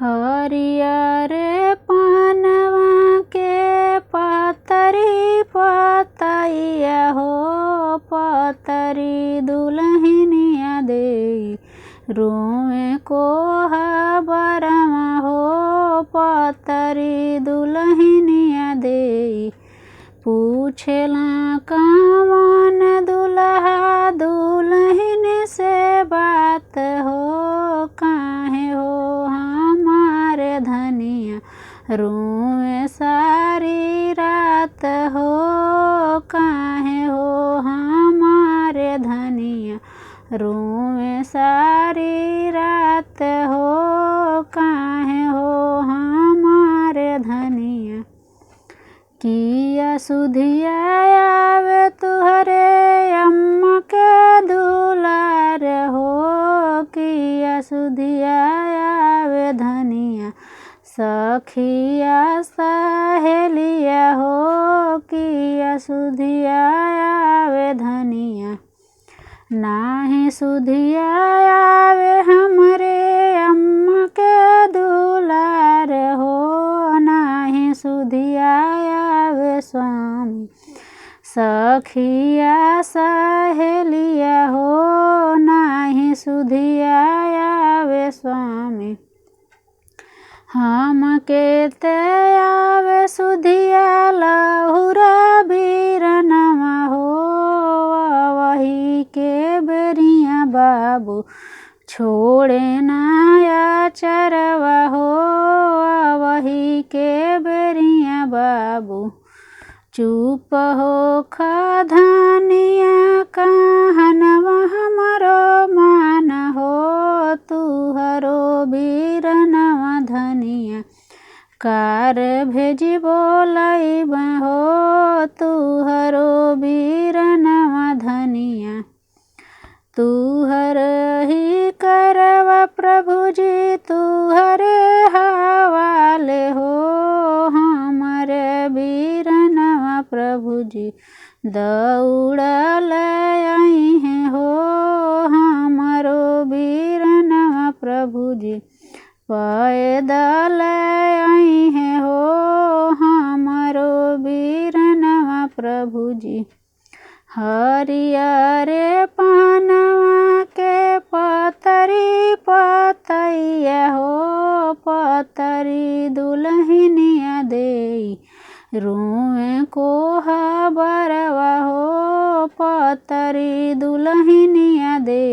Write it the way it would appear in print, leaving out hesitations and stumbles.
हरियर पानवा के पतरी पतैया हो, पतरी दुल्हनिया दे रोए को बरमा हो, पतरी दुल्हनिया दे पूछेला कौन दुल्हा दुल्हन से बात हो, काहे हो हमारे धनिया रोए सारी रात हो, काहे हो हमारे धनिया रोए सारी रात हो, काहे हो हमारे धनिया। किया सुधिया आवे तुहरे अम्मा के दुलार हो, किया सुधिया आवे धनिया सखिया सहेलिया हो, किया सुधिया आवे धनिया। नाही सुधिया आवे हमरे अम्मा के दुलार हो, नाही सुधिया आवे स्वामी सखिया सहेलिया हो, नाही सुधिया आवे स्वामी। हम के ते आवे सुधिया लहुरा बीरनवा हो, वही के बेरिया बाबू छोड़े नाया चरवा हो, वही के बेरिया बाबू चुप हो खधनिया कहनवा हमरो मान हो, तुहरो बीरनवा धनिया कार भेजी बोलैब हो, तुहरो बीरनवा धनिया। तुहर ही करवा प्रभु जी तुहरे हवाले हो, हमारे बीरनवा प्रभु जी दौड़ल आई हैं हो, हमारो बीरनवा प्रभु जी पैदल आई हैं हो, हमारो बीरनवा प्रभु जी। हरियर पानवा के पतरी पतैया हो, पतरी दुल्हनिया दे रोए को बरवा हो, पतरी दुल्हनिया दे।